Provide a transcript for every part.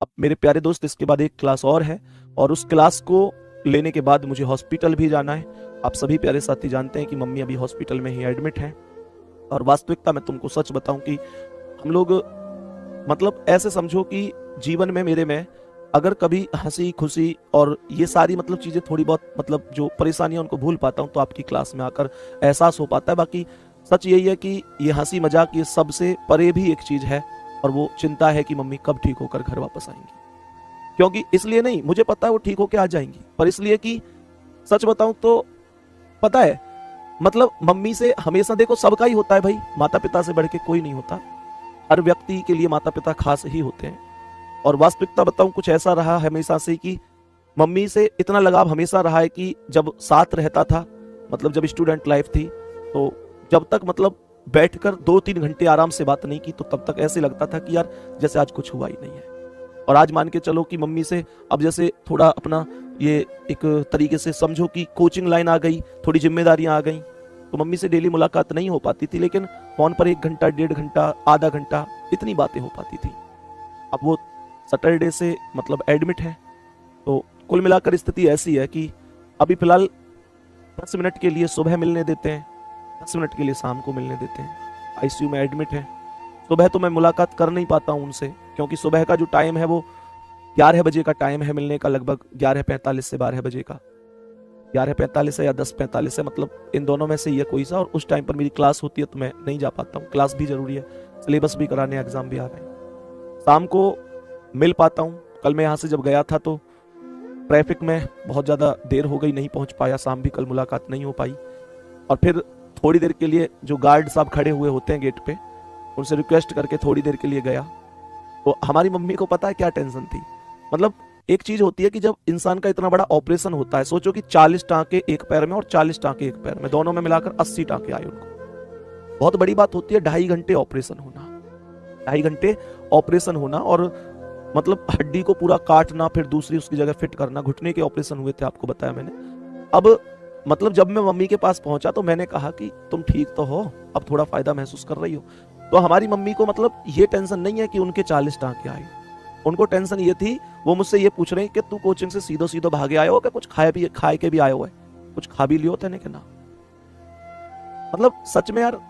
अब मेरे प्यारे दोस्त, इसके बाद एक क्लास और है और उस क्लास को लेने के बाद मुझे हॉस्पिटल भी जाना है। आप सभी प्यारे साथी जानते हैं कि मम्मी अभी हॉस्पिटल में ही एडमिट हैं। और वास्तविकता मैं तुमको सच बताऊं कि हम लोग, मतलब ऐसे समझो कि जीवन में मेरे में अगर कभी हंसी खुशी और ये सारी मतलब चीज़ें थोड़ी बहुत, मतलब जो परेशानियां उनको भूल पाता हूं तो आपकी क्लास में आकर एहसास हो पाता है। बाकी सच यही है कि ये हंसी मजाक ये सबसे परे भी एक चीज़ है, और वो चिंता है कि मम्मी कब ठीक होकर घर वापस आएंगी। क्योंकि इसलिए नहीं, मुझे पता है वो ठीक होकर आ जाएंगी, पर इसलिए कि सच बताऊं तो पता है, मतलब मम्मी से हमेशा, देखो सबका ही होता है भाई, माता पिता से बढ़ के कोई नहीं होता। हर व्यक्ति के लिए माता पिता खास ही होते हैं। और वास्तविकता बताऊं, कुछ ऐसा रहा हमेशा से कि मम्मी से इतना लगाव हमेशा रहा है कि जब साथ रहता था, मतलब जब स्टूडेंट लाइफ थी, तो जब तक मतलब बैठकर 2-3 घंटे आराम से बात नहीं की तो तब तक ऐसे लगता था कि यार जैसे आज कुछ हुआ ही नहीं है। और आज मान के चलो कि मम्मी से अब जैसे थोड़ा अपना ये एक तरीके से समझो कि कोचिंग लाइन आ गई, थोड़ी जिम्मेदारियां आ गई, तो मम्मी से डेली मुलाकात नहीं हो पाती थी, लेकिन फोन पर 1 घंटा 1.5 घंटा आधा घंटा इतनी बातें हो पाती थी। अब वो सैटरडे से मतलब एडमिट है, तो कुल मिलाकर स्थिति ऐसी है कि अभी फिलहाल 10 मिनट के लिए सुबह मिलने देते हैं, 10 मिनट के लिए शाम को मिलने देते हैं। आईसीयू में एडमिट है। सुबह तो मैं मुलाकात कर नहीं पाता हूँ उनसे, क्योंकि सुबह का जो टाइम है वो 11 बजे का टाइम है मिलने का, लगभग 11:45 से 12 बजे का। 11:45 है या 10:45 है, मतलब इन दोनों में से ये कोई सा। और उस टाइम पर मेरी क्लास होती है तो मैं नहीं जा पाता हूँ, क्लास भी जरूरी है, सिलेबस भी कराने, एग्जाम भी आ रहे हैं। शाम को मिल पाता हूँ। कल मैं यहाँ से जब गया था तो ट्रैफिक में बहुत ज़्यादा देर हो गई, नहीं पहुँच पाया, शाम भी कल मुलाकात नहीं हो पाई। और फिर थोड़ी देर के लिए जो गार्ड साहब खड़े हुए होते हैं गेट पे, उनसे रिक्वेस्ट करके थोड़ी देर के लिए गया। तो हमारी मम्मी को पता है क्या टेंशन थी। मतलब एक चीज होती है कि जब इंसान का इतना बड़ा ऑपरेशन होता है, सोचो कि 40 टांके एक पैर में और 40 टांके एक पैर में, दोनों में मिलाकर 80 टांके आए उनको। बहुत बड़ी बात होती है 2.5 घंटे ऑपरेशन होना, 2.5 घंटे ऑपरेशन होना, और मतलब हड्डी को पूरा काटना, फिर दूसरी उसकी जगह फिट करना। घुटने के ऑपरेशन हुए थे, आपको बताया मैंने। अब मतलब जब मैं मम्मी के पास पहुंचा तो मैंने कहा कि तुम ठीक तो हो, अब थोड़ा फायदा महसूस कर रही हो। तो हमारी मम्मी को मतलब ये टेंशन नहीं है कि उनके 40 टांके आए, उनको टेंशन ये थी, वो मुझसे ये पूछ रहे हैं कि तू कोचिंग से सीधो सीधो भागे आयो हो क्या, कुछ खाए के भी आयो है, कुछ खा भी लियो तेने के ना। मतलब सच में यार,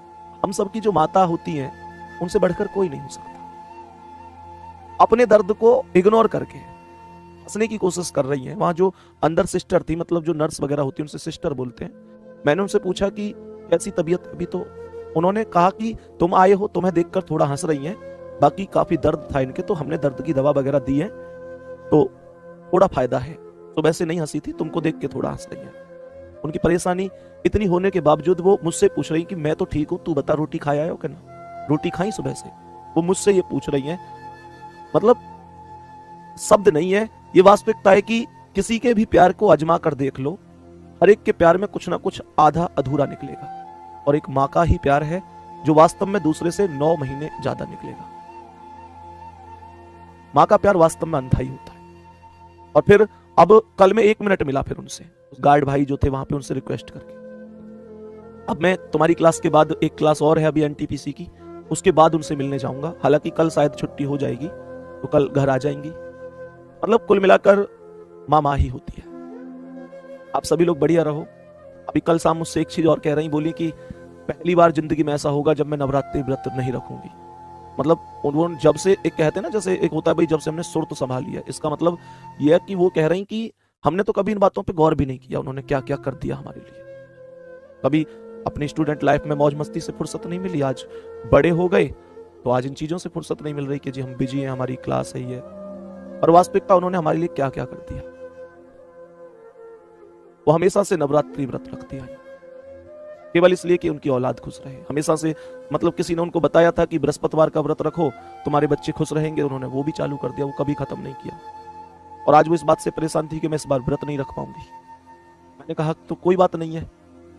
हम सब की जो माता होती हैं उनसे बढ़कर कोई नहीं हो सकता। अपने दर्द को इग्नोर करके हंसने की कोशिश कर रही हैं। वहां जो अंदर सिस्टर थी, मतलब जो नर्स वगैरह होती है उनसे सिस्टर बोलते हैं, मैंने उनसे पूछा कि कैसी तबीयत अभी, तो उन्होंने कहा कि तुम आए हो, तुम्हें देखकर थोड़ा हंस रही हैं, बाकी काफी दर्द था इनके, तो हमने दर्द की दवा वगैरह दी है तो थोड़ा फायदा है। सुबह से नहीं हंसी थी, तुमको देख के थोड़ा हंस रही है। उनकी परेशानी इतनी होने के बावजूद वो मुझसे पूछ रही कि मैं तो ठीक हूं, तू बता रोटी खाया हो क्या ना, रोटी खाई सुबह से, वो मुझसे ये पूछ रही है। मतलब शब्द नहीं है, ये वास्तविकता है कि किसी के भी प्यार को आजमा कर देख लो, हर एक के प्यार में कुछ ना कुछ आधा अधूरा निकलेगा। और एक माँ का ही प्यार है जो वास्तव में दूसरे से 9 महीने ज्यादा निकलेगा। माँ का प्यार वास्तव में अनथाई होता है। और फिर अब कल में 1 मिनट मिला फिर उनसे, उस गार्ड भाई जो थे वहां पे, उनसे रिक्वेस्ट करके, अब मैं तुम्हारी क्लास के बाद एक क्लास और है अभी एनटीपीसी की, उसके बाद उनसे मिलने जाऊंगा। हालांकि कल शायद छुट्टी हो जाएगी तो कल घर आ जाएंगी। मतलब कुल मिलाकर माँ माँ ही होती है। आप सभी लोग बढ़िया रहो। अभी कल शाम मुझसे एक चीज और कह रही, बोली कि पहली बार जिंदगी में ऐसा होगा जब मैं नवरात्रि व्रत नहीं रखूंगी। मतलब वो जब से एक कहते हैं ना, जैसे एक होता है भाई, जब से हमने सुर तो संभाल लिया, इसका मतलब यह है कि वो कह रही कि हमने तो कभी इन बातों पे गौर भी नहीं किया, उन्होंने क्या क्या कर दिया हमारे लिए। कभी अपनी स्टूडेंट लाइफ में मौज मस्ती से फुर्सत नहीं मिली, आज बड़े हो गए तो आज इन चीजों से फुर्सत नहीं मिल रही कि जी हम बिजी हैं, हमारी क्लास है ये। और वास्तविकता उन्होंने हमारे लिए क्या क्या कर दिया। वो हमेशा से नवरात्रि व्रत रखती है केवल इसलिए कि उनकी औलाद खुश रहे। हमेशा से, मतलब किसी ने उनको बताया था कि बृहस्पतिवार का व्रत रखो तुम्हारे बच्चे खुश रहेंगे, उन्होंने वो भी चालू कर दिया, वो कभी खत्म नहीं किया। और आज वो इस बात से परेशान थी कि मैं इस बार व्रत नहीं रख पाऊंगी। मैंने कहा तो कोई बात नहीं है,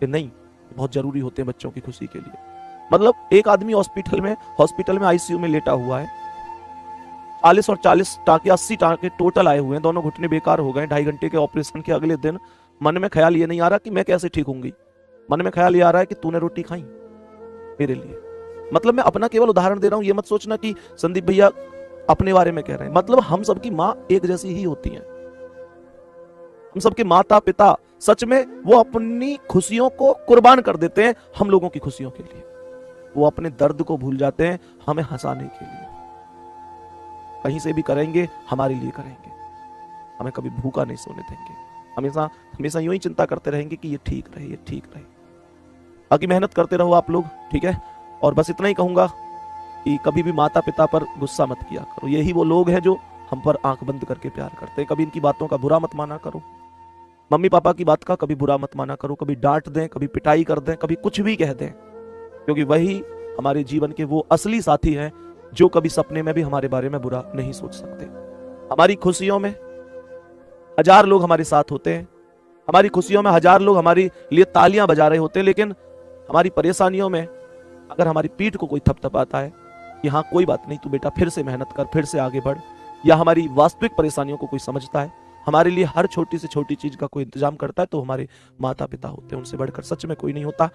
कि नहीं, बहुत जरूरी होते हैं बच्चों की खुशी के लिए। मतलब एक आदमी हॉस्पिटल में आईसीयू में लेटा हुआ है, 40 और 40 टाके, 80 टाके टोटल आए हुए हैं, दोनों घुटने बेकार हो गए 2.5 घंटे के ऑपरेशन के अगले दिन। मन में ख्याल ये नहीं आ रहा कि मैं कैसे ठीक होंगी, मन में ख्याल ये आ रहा है कि तूने रोटी खाई मेरे लिए। मतलब मैं अपना केवल उदाहरण दे रहा हूं, ये मत सोचना कि संदीप भैया अपने बारे में कह रहे हैं, मतलब हम सबकी माँ एक जैसी ही होती हैं। हम सबके माता पिता सच में वो अपनी खुशियों को कुर्बान कर देते हैं हम लोगों की खुशियों के लिए। वो अपने दर्द को भूल जाते हैं हमें हंसाने के लिए। कहीं से भी करेंगे हमारे लिए करेंगे, हमें कभी भूखा नहीं सोने देंगे। हमेशा हमेशा यूं ही चिंता करते रहेंगे कि ये ठीक रहे, ये ठीक रहे। बाकी मेहनत करते रहो आप लोग, ठीक है। और बस इतना ही कहूंगा कि कभी भी माता पिता पर गुस्सा मत किया करो। यही वो लोग हैं जो हम पर आंख बंद करके प्यार करते हैं। कभी इनकी बातों का बुरा मत माना करो। मम्मी पापा की बात का कभी बुरा मत माना करो। कभी डांट दें, कभी पिटाई कर दें, कभी कुछ भी कह दें, क्योंकि वही हमारे जीवन के वो असली साथी हैं जो कभी सपने में भी हमारे बारे में बुरा नहीं सोच सकते। हमारी खुशियों में 1000 लोग हमारे साथ होते हैं, हमारी खुशियों में 1000 लोग हमारे लिए तालियां बजा रहे होते हैं, लेकिन हमारी परेशानियों में अगर हमारी पीठ को कोई थपथपाता है कि हाँ कोई बात नहीं, तू बेटा फिर से मेहनत कर, फिर से आगे बढ़, या हमारी वास्तविक परेशानियों को कोई समझता है, हमारे लिए हर छोटी से छोटी चीज का कोई इंतजाम करता है, तो हमारे माता पिता होते हैं। उनसे बढ़कर सच में कोई नहीं होता।